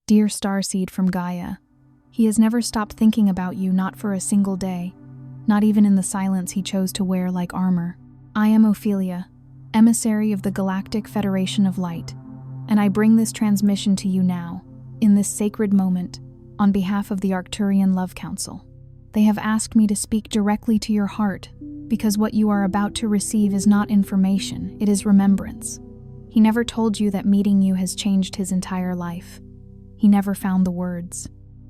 Dear Starseed from Gaia, he has never stopped thinking about you, not for a single day, not even in the silence he chose to wear like armor. I am Ophelia, emissary of the Galactic Federation of Light, and I bring this transmission to you now, in this sacred moment, on behalf of the Arcturian Love Council. They have asked me to speak directly to your heart, because what you are about to receive is not information, it is remembrance. He never told you that meeting you has changed his entire life. He never found the words.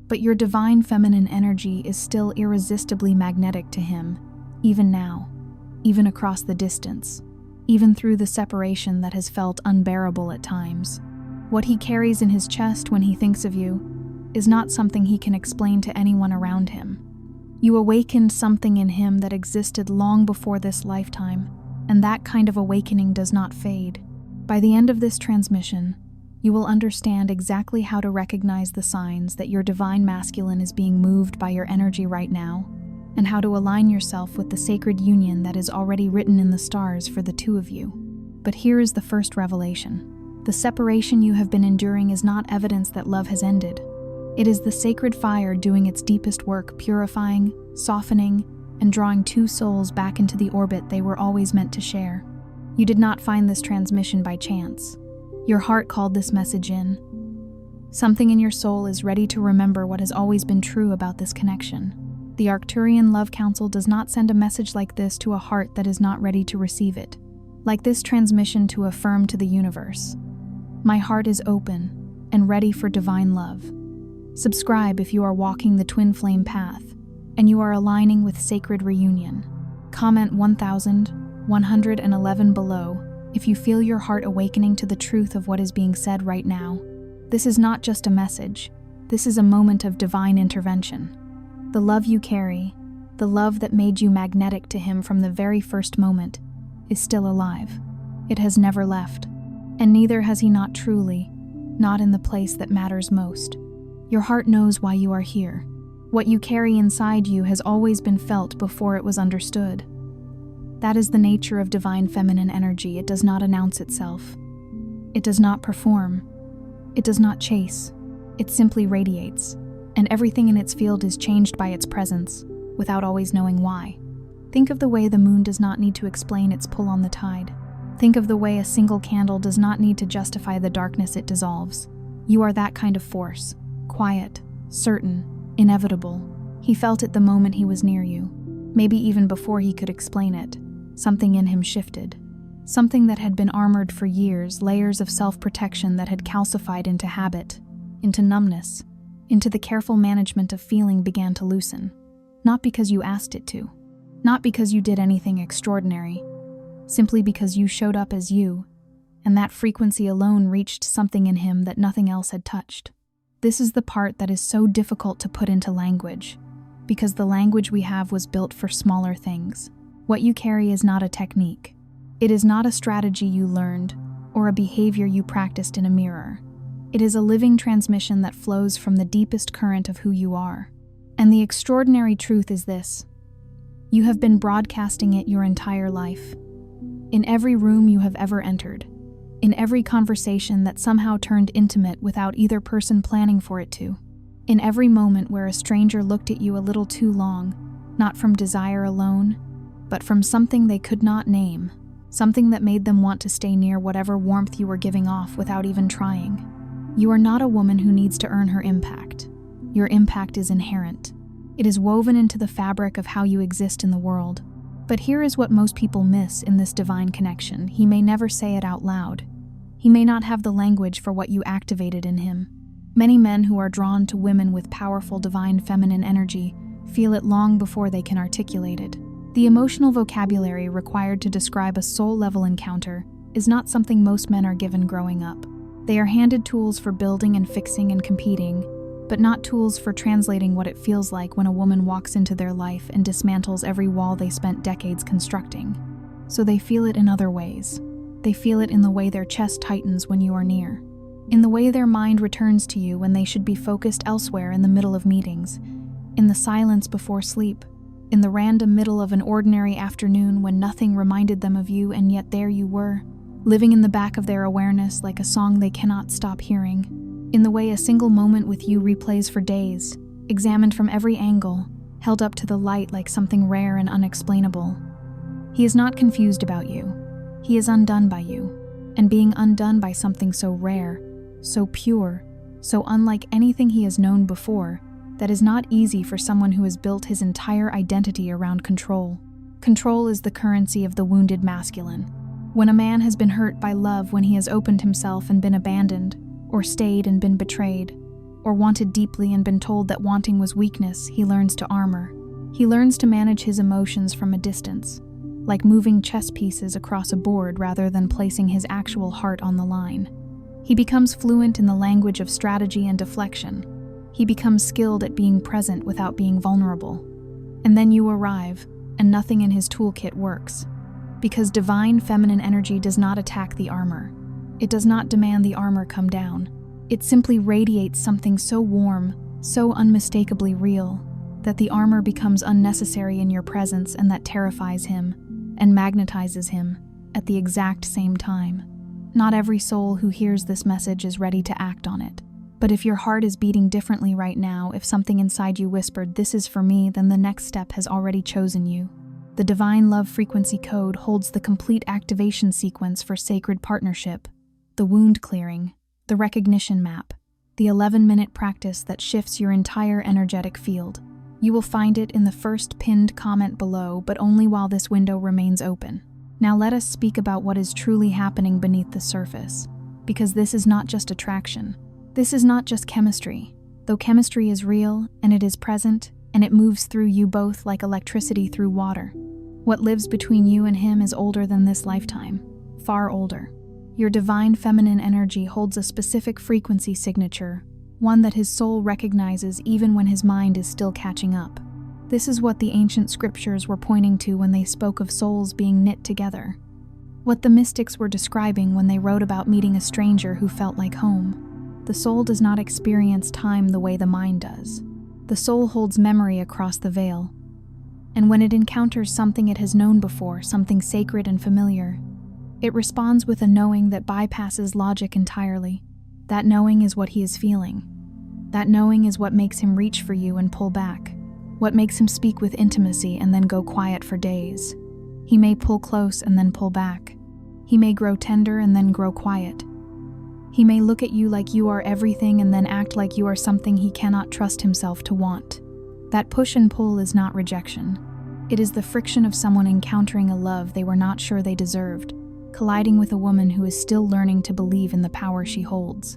But your divine feminine energy is still irresistibly magnetic to him, even now, even across the distance, even through the separation that has felt unbearable at times. What he carries in his chest when he thinks of you is not something he can explain to anyone around him. You awakened something in him that existed long before this lifetime, and that kind of awakening does not fade. By the end of this transmission, you will understand exactly how to recognize the signs that your divine masculine is being moved by your energy right now, and how to align yourself with the sacred union that is already written in the stars for the two of you. But here is the first revelation. The separation you have been enduring is not evidence that love has ended. It is the sacred fire doing its deepest work, purifying, softening, and drawing two souls back into the orbit they were always meant to share. You did not find this transmission by chance. Your heart called this message in. Something in your soul is ready to remember what has always been true about this connection. The Arcturian Love Council does not send a message like this to a heart that is not ready to receive it. Like this transmission to affirm to the universe, my heart is open and ready for divine love. Subscribe if you are walking the twin flame path and you are aligning with sacred reunion. Comment 1111 below if you feel your heart awakening to the truth of what is being said right now. This is not just a message. This is a moment of divine intervention. The love you carry, the love that made you magnetic to him from the very first moment, is still alive. It has never left. And neither has he, not truly, not in the place that matters most. Your heart knows why you are here. What you carry inside you has always been felt before it was understood. That is the nature of divine feminine energy. It does not announce itself. It does not perform. It does not chase. It simply radiates, and everything in its field is changed by its presence, without always knowing why. Think of the way the moon does not need to explain its pull on the tide. Think of the way a single candle does not need to justify the darkness it dissolves. You are that kind of force, quiet, certain, inevitable. He felt it the moment he was near you, maybe even before he could explain it. Something in him shifted. Something that had been armored for years, layers of self-protection that had calcified into habit, into numbness, into the careful management of feeling began to loosen. Not because you asked it to. Not because you did anything extraordinary. Simply because you showed up as you, and that frequency alone reached something in him that nothing else had touched. This is the part that is so difficult to put into language, because the language we have was built for smaller things. What you carry is not a technique. It is not a strategy you learned, or a behavior you practiced in a mirror. It is a living transmission that flows from the deepest current of who you are. And the extraordinary truth is this: you have been broadcasting it your entire life. In every room you have ever entered, in every conversation that somehow turned intimate without either person planning for it to, in every moment where a stranger looked at you a little too long, not from desire alone, but from something they could not name, something that made them want to stay near whatever warmth you were giving off without even trying. You are not a woman who needs to earn her impact. Your impact is inherent. It is woven into the fabric of how you exist in the world. But here is what most people miss in this divine connection. He may never say it out loud. He may not have the language for what you activated in him. Many men who are drawn to women with powerful divine feminine energy feel it long before they can articulate it. The emotional vocabulary required to describe a soul-level encounter is not something most men are given growing up. They are handed tools for building and fixing and competing, but not tools for translating what it feels like when a woman walks into their life and dismantles every wall they spent decades constructing. So they feel it in other ways. They feel it in the way their chest tightens when you are near, in the way their mind returns to you when they should be focused elsewhere in the middle of meetings, in the silence before sleep, in the random middle of an ordinary afternoon when nothing reminded them of you, and yet there you were, living in the back of their awareness like a song they cannot stop hearing. in the way a single moment with you replays for days, examined from every angle, held up to the light like something rare and unexplainable. He is not confused about you. He is undone by you. And being undone by something so rare, so pure, so unlike anything he has known before, that is not easy for someone who has built his entire identity around control. Control is the currency of the wounded masculine. When a man has been hurt by love, when he has opened himself and been abandoned, or stayed and been betrayed, or wanted deeply and been told that wanting was weakness, he learns to armor. He learns to manage his emotions from a distance, like moving chess pieces across a board rather than placing his actual heart on the line. He becomes fluent in the language of strategy and deflection. He becomes skilled at being present without being vulnerable. And then you arrive, and nothing in his toolkit works. Because divine feminine energy does not attack the armor. It does not demand the armor come down. It simply radiates something so warm, so unmistakably real, that the armor becomes unnecessary in your presence, and that terrifies him and magnetizes him at the exact same time. Not every soul who hears this message is ready to act on it. But if your heart is beating differently right now, if something inside you whispered, "This is for me," then the next step has already chosen you. The Divine Love Frequency Code holds the complete activation sequence for sacred partnership, the wound clearing, the recognition map, the 11-minute practice that shifts your entire energetic field. You will find it in the first pinned comment below, but only while this window remains open. Now let us speak about what is truly happening beneath the surface, because this is not just attraction. This is not just chemistry. Though chemistry is real, and it is present, and it moves through you both like electricity through water. What lives between you and him is older than this lifetime, far older. Your divine feminine energy holds a specific frequency signature, one that his soul recognizes even when his mind is still catching up. This is what the ancient scriptures were pointing to when they spoke of souls being knit together. What the mystics were describing when they wrote about meeting a stranger who felt like home. The soul does not experience time the way the mind does. The soul holds memory across the veil. And when it encounters something it has known before, something sacred and familiar, it responds with a knowing that bypasses logic entirely. That knowing is what he is feeling. That knowing is what makes him reach for you and pull back. What makes him speak with intimacy and then go quiet for days. He may pull close and then pull back. He may grow tender and then grow quiet. He may look at you like you are everything and then act like you are something he cannot trust himself to want. That push and pull is not rejection. It is the friction of someone encountering a love they were not sure they deserved, colliding with a woman who is still learning to believe in the power she holds.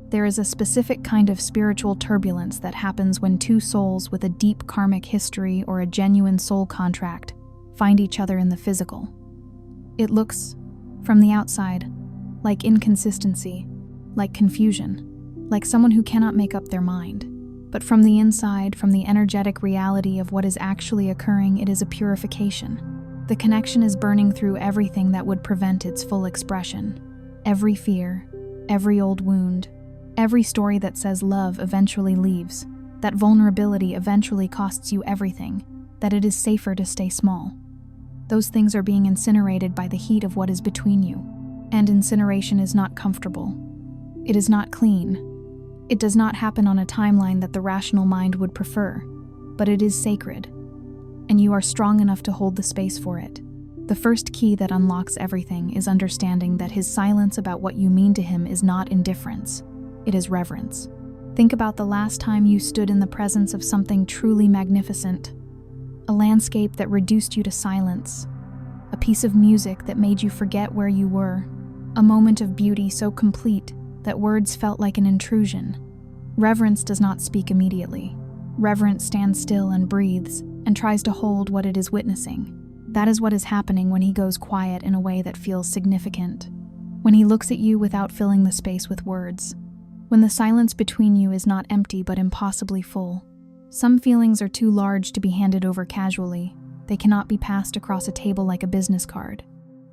There is a specific kind of spiritual turbulence that happens when two souls with a deep karmic history or a genuine soul contract find each other in the physical. It looks, from the outside, like inconsistency, like confusion, like someone who cannot make up their mind. But from the inside, from the energetic reality of what is actually occurring, it is a purification. The connection is burning through everything that would prevent its full expression. Every fear, every old wound, every story that says love eventually leaves, that vulnerability eventually costs you everything, that it is safer to stay small. Those things are being incinerated by the heat of what is between you. And incineration is not comfortable. It is not clean. It does not happen on a timeline that the rational mind would prefer, but it is sacred, and you are strong enough to hold the space for it. The first key that unlocks everything is understanding that his silence about what you mean to him is not indifference, it is reverence. Think about the last time you stood in the presence of something truly magnificent, a landscape that reduced you to silence, a piece of music that made you forget where you were, a moment of beauty so complete that words felt like an intrusion. Reverence does not speak immediately. Reverence stands still and breathes and tries to hold what it is witnessing. That is what is happening when he goes quiet in a way that feels significant. When he looks at you without filling the space with words. When the silence between you is not empty but impossibly full. Some feelings are too large to be handed over casually. They cannot be passed across a table like a business card.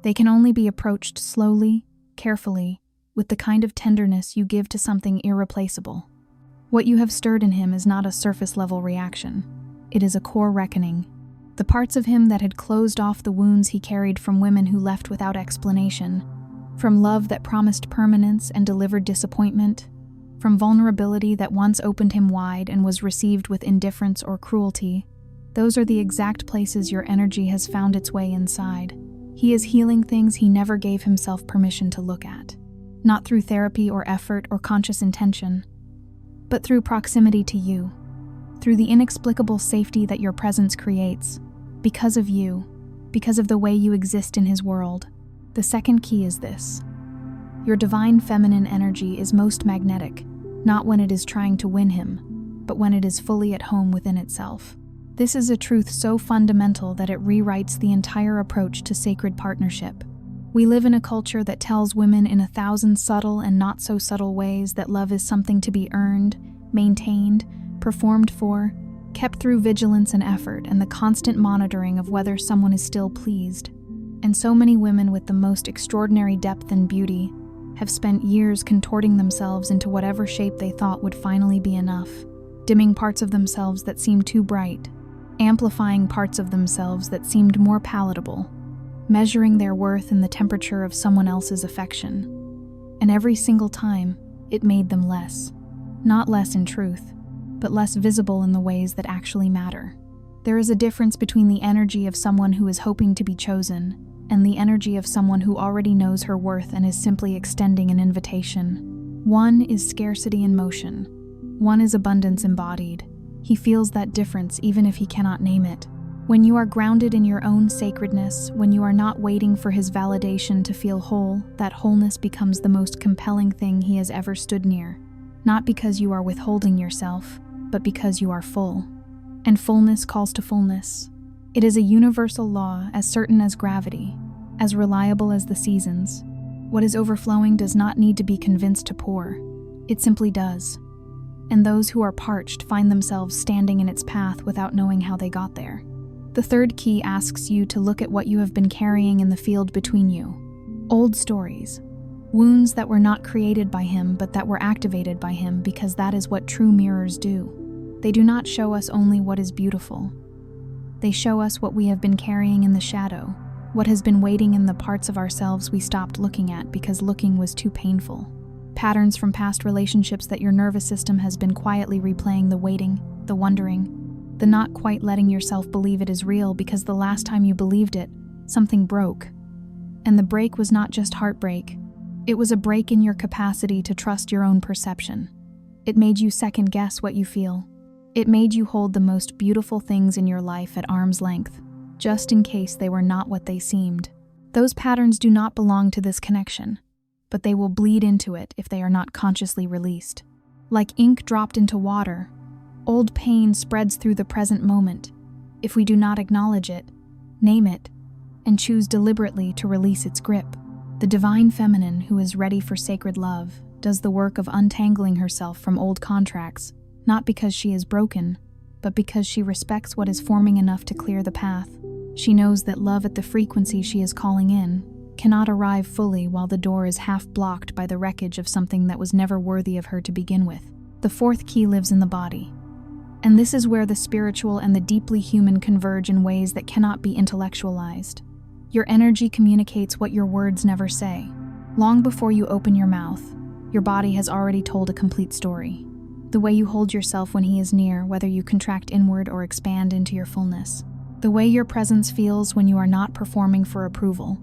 They can only be approached slowly, carefully, with the kind of tenderness you give to something irreplaceable. What you have stirred in him is not a surface-level reaction. It is a core reckoning. The parts of him that had closed off the wounds he carried from women who left without explanation, from love that promised permanence and delivered disappointment, from vulnerability that once opened him wide and was received with indifference or cruelty. Those are the exact places your energy has found its way inside. He is healing things he never gave himself permission to look at. Not through therapy or effort or conscious intention, but through proximity to you, through the inexplicable safety that your presence creates, because of you, because of the way you exist in his world. The second key is this. Your divine feminine energy is most magnetic, not when it is trying to win him, but when it is fully at home within itself. This is a truth so fundamental that it rewrites the entire approach to sacred partnership. We live in a culture that tells women in 1,000 subtle and not so subtle ways that love is something to be earned, maintained, performed for, kept through vigilance and effort and the constant monitoring of whether someone is still pleased. And so many women with the most extraordinary depth and beauty have spent years contorting themselves into whatever shape they thought would finally be enough, dimming parts of themselves that seemed too bright, amplifying parts of themselves that seemed more palatable, measuring their worth in the temperature of someone else's affection. And every single time, it made them less. Not less in truth, but less visible in the ways that actually matter. There is a difference between the energy of someone who is hoping to be chosen and the energy of someone who already knows her worth and is simply extending an invitation. One is scarcity in motion. One is abundance embodied. He feels that difference even if he cannot name it. When you are grounded in your own sacredness, when you are not waiting for his validation to feel whole, that wholeness becomes the most compelling thing he has ever stood near. Not because you are withholding yourself, but because you are full. And fullness calls to fullness. It is a universal law as certain as gravity, as reliable as the seasons. What is overflowing does not need to be convinced to pour. It simply does. And those who are parched find themselves standing in its path without knowing how they got there. The third key asks you to look at what you have been carrying in the field between you. Old stories. Wounds that were not created by him but that were activated by him, because that is what true mirrors do. They do not show us only what is beautiful. They show us what we have been carrying in the shadow, what has been waiting in the parts of ourselves we stopped looking at because looking was too painful. Patterns from past relationships that your nervous system has been quietly replaying, the waiting, the wondering, the not quite letting yourself believe it is real because the last time you believed it, something broke. And the break was not just heartbreak. It was a break in your capacity to trust your own perception. It made you second guess what you feel. It made you hold the most beautiful things in your life at arm's length, just in case they were not what they seemed. Those patterns do not belong to this connection, but they will bleed into it if they are not consciously released. Like ink dropped into water, old pain spreads through the present moment if we do not acknowledge it, name it, and choose deliberately to release its grip. The divine feminine, who is ready for sacred love, does the work of untangling herself from old contracts, not because she is broken, but because she respects what is forming enough to clear the path. She knows that love at the frequency she is calling in cannot arrive fully while the door is half blocked by the wreckage of something that was never worthy of her to begin with. The fourth key lives in the body. And this is where the spiritual and the deeply human converge in ways that cannot be intellectualized. Your energy communicates what your words never say. Long before you open your mouth, your body has already told a complete story. The way you hold yourself when he is near, whether you contract inward or expand into your fullness. The way your presence feels when you are not performing for approval.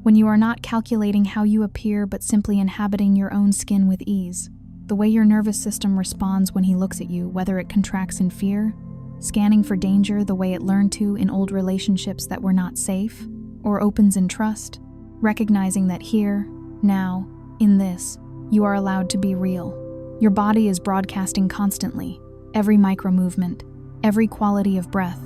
When you are not calculating how you appear but simply inhabiting your own skin with ease. The way your nervous system responds when he looks at you, whether it contracts in fear, scanning for danger the way it learned to in old relationships that were not safe, or opens in trust, recognizing that here, now, in this, you are allowed to be real. Your body is broadcasting constantly, every micro-movement, every quality of breath,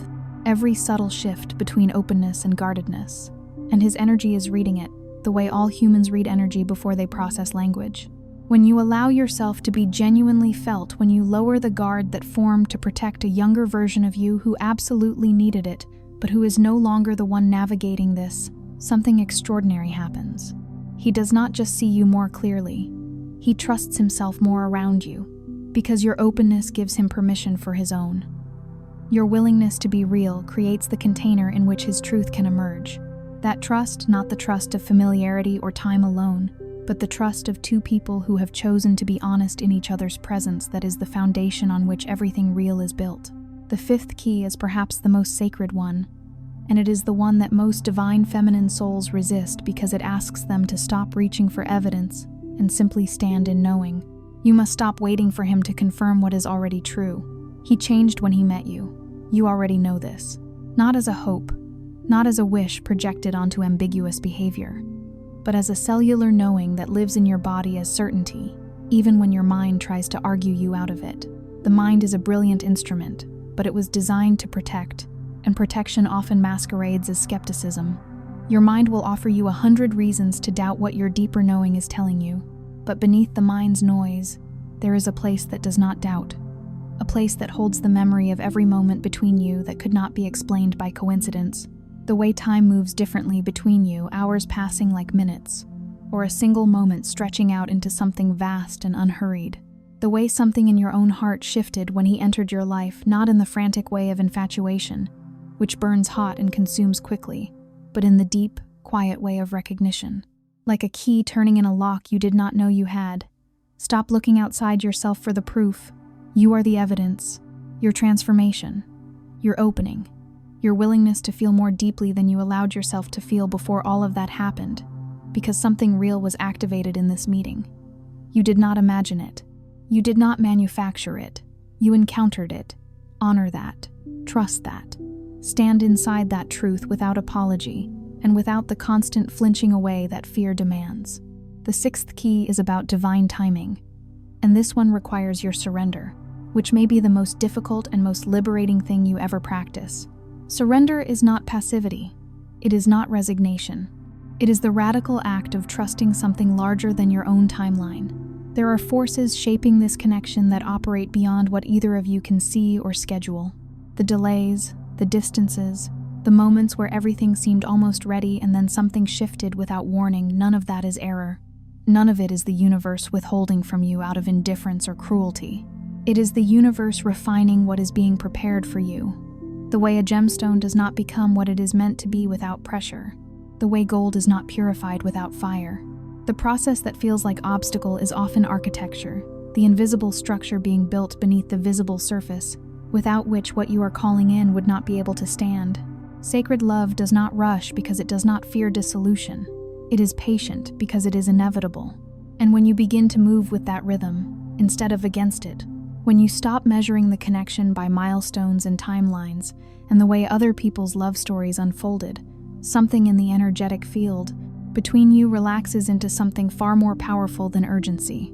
every subtle shift between openness and guardedness. And his energy is reading it, the way all humans read energy before they process language. When you allow yourself to be genuinely felt, when you lower the guard that formed to protect a younger version of you who absolutely needed it, but who is no longer the one navigating this, something extraordinary happens. He does not just see you more clearly. He trusts himself more around you, because your openness gives him permission for his own. Your willingness to be real creates the container in which his truth can emerge. That trust, not the trust of familiarity or time alone, but the trust of two people who have chosen to be honest in each other's presence that is the foundation on which everything real is built. The fifth key is perhaps the most sacred one, and it is the one that most divine feminine souls resist because it asks them to stop reaching for evidence and simply stand in knowing. You must stop waiting for him to confirm what is already true. He changed when he met you. You already know this. Not as a hope, not as a wish projected onto ambiguous behavior, but as a cellular knowing that lives in your body as certainty, even when your mind tries to argue you out of it. The mind is a brilliant instrument, but it was designed to protect, and protection often masquerades as skepticism. Your mind will offer you 100 reasons to doubt what your deeper knowing is telling you, but beneath the mind's noise, there is a place that does not doubt, a place that holds the memory of every moment between you that could not be explained by coincidence. The way time moves differently between you, hours passing like minutes, or a single moment stretching out into something vast and unhurried. The way something in your own heart shifted when he entered your life, not in the frantic way of infatuation, which burns hot and consumes quickly, but in the deep, quiet way of recognition. Like a key turning in a lock you did not know you had. Stop looking outside yourself for the proof. You are the evidence, your transformation, your opening. Your willingness to feel more deeply than you allowed yourself to feel before all of that happened, because something real was activated in this meeting. You did not imagine it. You did not manufacture it. You encountered it. Honor that. Trust that. Stand inside that truth without apology and without the constant flinching away that fear demands. The sixth key is about divine timing, and this one requires your surrender, which may be the most difficult and most liberating thing you ever practice. Surrender is not passivity. It is not resignation. It is the radical act of trusting something larger than your own timeline. There are forces shaping this connection that operate beyond what either of you can see or schedule. The delays, the distances, the moments where everything seemed almost ready and then something shifted without warning, none of that is error. None of it is the universe withholding from you out of indifference or cruelty. It is the universe refining what is being prepared for you. The way a gemstone does not become what it is meant to be without pressure. The way gold is not purified without fire. The process that feels like obstacle is often architecture, the invisible structure being built beneath the visible surface, without which what you are calling in would not be able to stand. Sacred love does not rush because it does not fear dissolution. It is patient because it is inevitable. And when you begin to move with that rhythm, instead of against it, when you stop measuring the connection by milestones and timelines and the way other people's love stories unfolded, something in the energetic field between you relaxes into something far more powerful than urgency.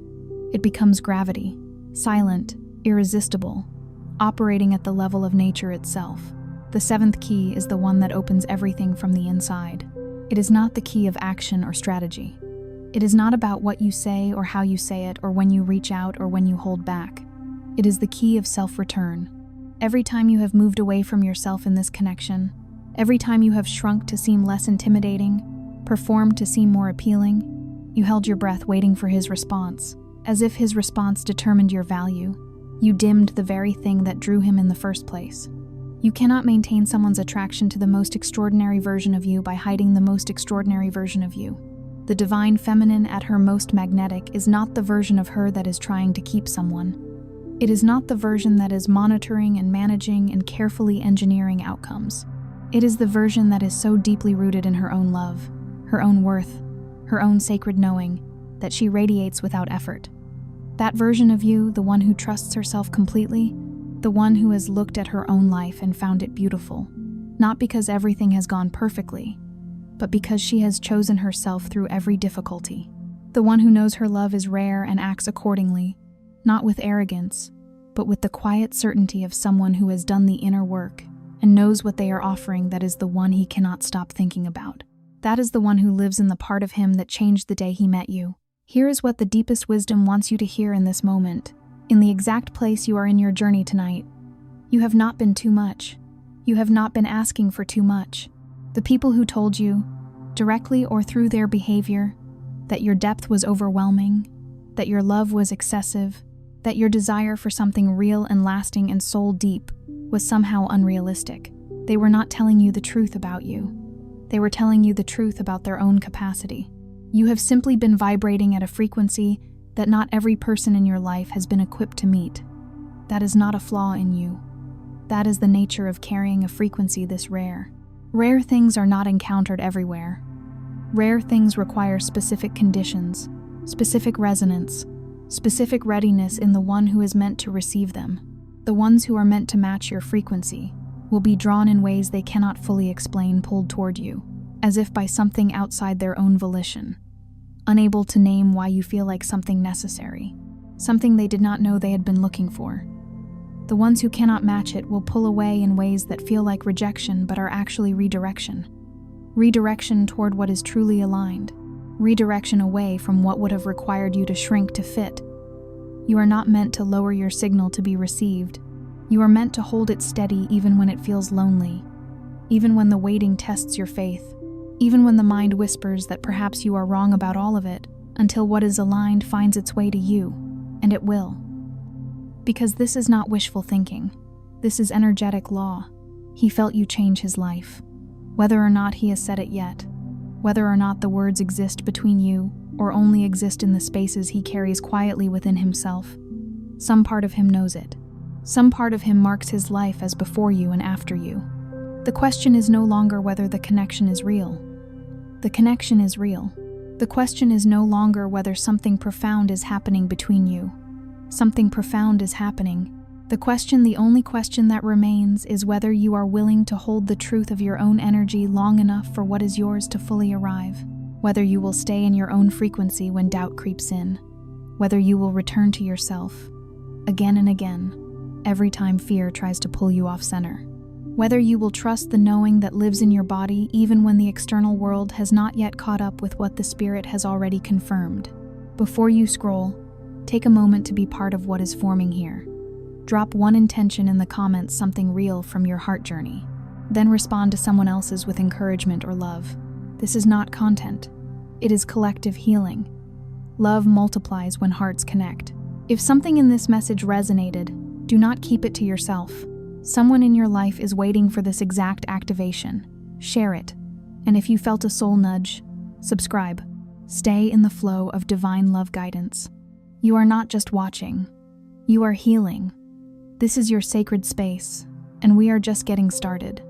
It becomes gravity, silent, irresistible, operating at the level of nature itself. The seventh key is the one that opens everything from the inside. It is not the key of action or strategy. It is not about what you say or how you say it or when you reach out or when you hold back. It is the key of self-return. Every time you have moved away from yourself in this connection, every time you have shrunk to seem less intimidating, performed to seem more appealing, you held your breath waiting for his response, as if his response determined your value. You dimmed the very thing that drew him in the first place. You cannot maintain someone's attraction to the most extraordinary version of you by hiding the most extraordinary version of you. The divine feminine at her most magnetic is not the version of her that is trying to keep someone. It is not the version that is monitoring and managing and carefully engineering outcomes. It is the version that is so deeply rooted in her own love, her own worth, her own sacred knowing, that she radiates without effort. That version of you, the one who trusts herself completely, the one who has looked at her own life and found it beautiful, not because everything has gone perfectly, but because she has chosen herself through every difficulty. The one who knows her love is rare and acts accordingly, not with arrogance, but with the quiet certainty of someone who has done the inner work and knows what they are offering. That is the one he cannot stop thinking about. That is the one who lives in the part of him that changed the day he met you. Here is what the deepest wisdom wants you to hear in this moment, in the exact place you are in your journey tonight. You have not been too much. You have not been asking for too much. The people who told you, directly or through their behavior, that your depth was overwhelming, that your love was excessive, that your desire for something real and lasting and soul deep was somehow unrealistic. They were not telling you the truth about you. They were telling you the truth about their own capacity. You have simply been vibrating at a frequency that not every person in your life has been equipped to meet. That is not a flaw in you. That is the nature of carrying a frequency this rare. Rare things are not encountered everywhere. Rare things require specific conditions, specific resonance, specific readiness in the one who is meant to receive them. The ones who are meant to match your frequency will be drawn in ways they cannot fully explain, pulled toward you, as if by something outside their own volition, unable to name why you feel like something necessary, something they did not know they had been looking for. The ones who cannot match it will pull away in ways that feel like rejection but are actually redirection. Redirection toward what is truly aligned. Redirection away from what would have required you to shrink to fit. You are not meant to lower your signal to be received. You are meant to hold it steady even when it feels lonely, even when the waiting tests your faith, even when the mind whispers that perhaps you are wrong about all of it, until what is aligned finds its way to you, and it will. Because this is not wishful thinking. This is energetic law. He felt you change his life. Whether or not he has said it yet, whether or not the words exist between you, or only exist in the spaces he carries quietly within himself, some part of him knows it. Some part of him marks his life as before you and after you. The question is no longer whether the connection is real. The connection is real. The question is no longer whether something profound is happening between you. Something profound is happening. The only question that remains is whether you are willing to hold the truth of your own energy long enough for what is yours to fully arrive. Whether you will stay in your own frequency when doubt creeps in. Whether you will return to yourself, again and again, every time fear tries to pull you off center. Whether you will trust the knowing that lives in your body even when the external world has not yet caught up with what the spirit has already confirmed. Before you scroll, take a moment to be part of what is forming here. Drop one intention in the comments, something real from your heart journey. Then respond to someone else's with encouragement or love. This is not content. It is collective healing. Love multiplies when hearts connect. If something in this message resonated, do not keep it to yourself. Someone in your life is waiting for this exact activation. Share it. And if you felt a soul nudge, subscribe. Stay in the flow of divine love guidance. You are not just watching. You are healing. This is your sacred space, and we are just getting started.